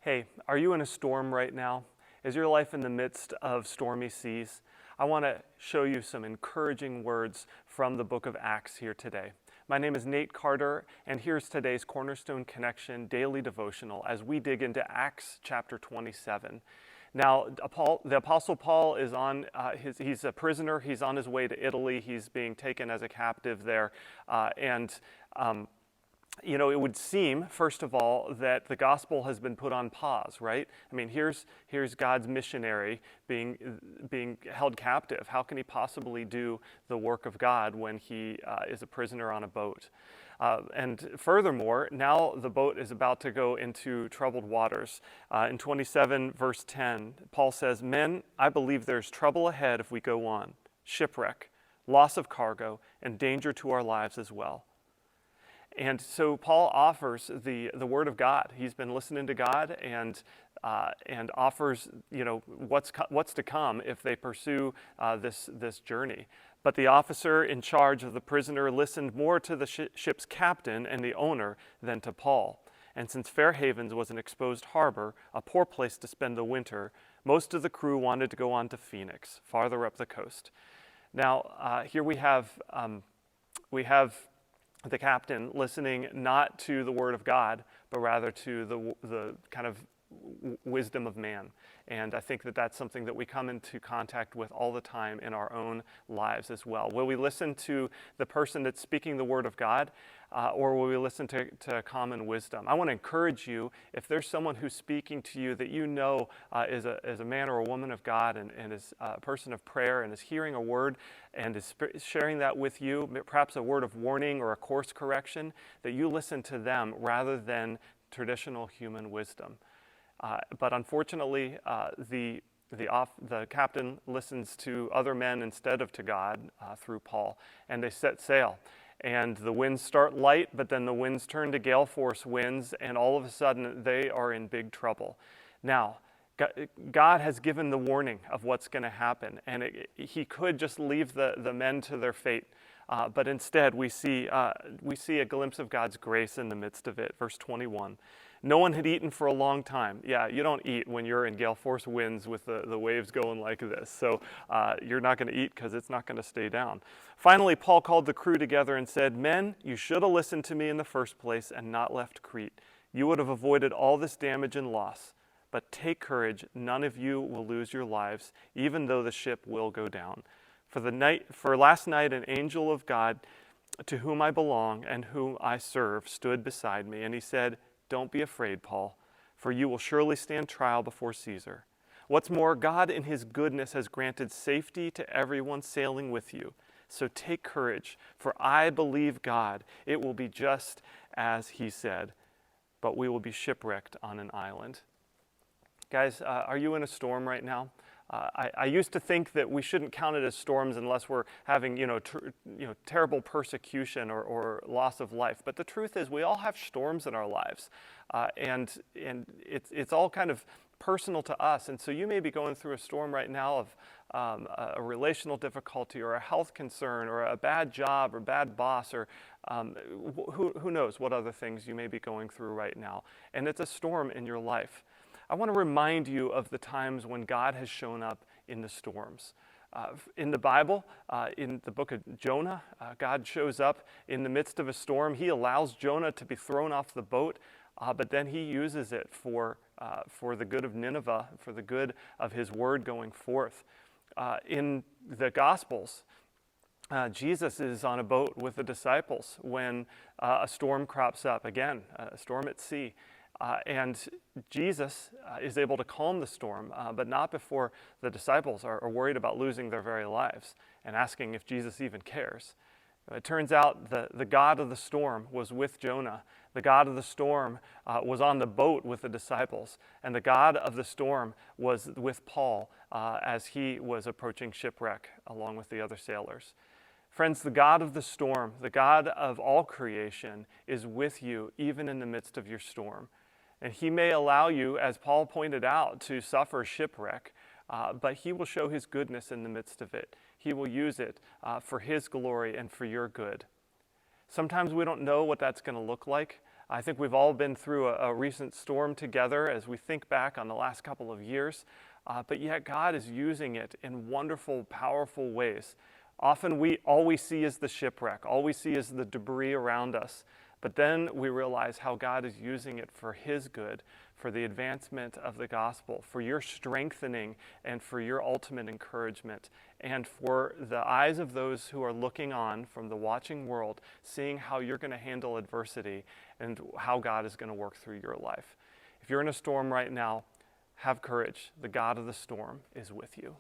Hey, are you in a storm right now? Is your life in the midst of stormy seas? I want to show you some encouraging words from the book of Acts here today. My name is Nate Carter, and here's today's Cornerstone Connection daily devotional as we dig into Acts chapter 27. Now, the Apostle Paul is he's a prisoner. He's on his way to Italy. He's being taken as a captive there. It would seem, first of all, that the gospel has been put on pause, right? I mean, here's God's missionary being held captive. How can he possibly do the work of God when he is a prisoner on a boat? And furthermore, now the boat is about to go into troubled waters. In 27 verse 10, Paul says, "Men, I believe there's trouble ahead if we go on, shipwreck, loss of cargo, and danger to our lives as well." And so Paul offers the word of God. He's been listening to God and offers what's to come if they pursue this journey. But the officer in charge of the prisoner listened more to the ship's captain and the owner than to Paul. And since Fair Havens was an exposed harbor, a poor place to spend the winter, most of the crew wanted to go on to Phoenix, farther up the coast. Now here we have the captain listening not to the word of God, but rather to the kind of wisdom of man. And I think that that's something that we come into contact with all the time in our own lives as well. Will we listen to the person that's speaking the word of God, or will we listen to common wisdom? I want to encourage you, if there's someone who's speaking to you that you know is a man or a woman of God and is a person of prayer and is hearing a word and is sharing that with you, perhaps a word of warning or a course correction, that you listen to them rather than traditional human wisdom. But unfortunately, the captain listens to other men instead of to God through Paul, and they set sail. And the winds start light, but then the winds turn to gale force winds, and all of a sudden they are in big trouble. Now, God has given the warning of what's going to happen, and he could just leave the men to their fate. But instead, we see a glimpse of God's grace in the midst of it. Verse 21. No one had eaten for a long time. Yeah, you don't eat when you're in gale force winds with the waves going like this. So you're not going to eat because it's not going to stay down. Finally, Paul called the crew together and said, "Men, you should have listened to me in the first place and not left Crete. You would have avoided all this damage and loss. But take courage, none of you will lose your lives, even though the ship will go down. For last night an angel of God, to whom I belong and whom I serve, stood beside me, and he said, 'Don't be afraid, Paul, for you will surely stand trial before Caesar. What's more, God in his goodness has granted safety to everyone sailing with you. So take courage, for I believe God. It will be just as he said, but we will be shipwrecked on an island.'" Guys, are you in a storm right now? I used to think that we shouldn't count it as storms unless we're having, terrible persecution or loss of life. But the truth is, we all have storms in our lives, and it's all kind of personal to us. And so you may be going through a storm right now of a relational difficulty or a health concern or a bad job or bad boss or who knows what other things you may be going through right now. And it's a storm in your life. I want to remind you of the times when God has shown up in the storms. In the Bible, in the book of Jonah, God shows up in the midst of a storm. He allows Jonah to be thrown off the boat, but then he uses it for the good of Nineveh, for the good of his word going forth. In the Gospels, Jesus is on a boat with the disciples when a storm crops up, again, a storm at sea. And Jesus is able to calm the storm, but not before the disciples are worried about losing their very lives and asking if Jesus even cares. It turns out the God of the storm was with Jonah. The God of the storm was on the boat with the disciples. And the God of the storm was with Paul as he was approaching shipwreck along with the other sailors. Friends, the God of the storm, the God of all creation, is with you even in the midst of your storm. And he may allow you, as Paul pointed out, to suffer shipwreck, but he will show his goodness in the midst of it. He will use it for his glory and for your good. Sometimes we don't know what that's going to look like, I think we've all been through a recent storm together as we think back on the last couple of years, but yet God is using it in wonderful, powerful ways. Often all we see is the shipwreck, all we see is the debris around us, but then we realize how God is using it for His good, for the advancement of the gospel, for your strengthening and for your ultimate encouragement, and for the eyes of those who are looking on from the watching world, seeing how you're going to handle adversity and how God is going to work through your life. If you're in a storm right now, have courage. The God of the storm is with you.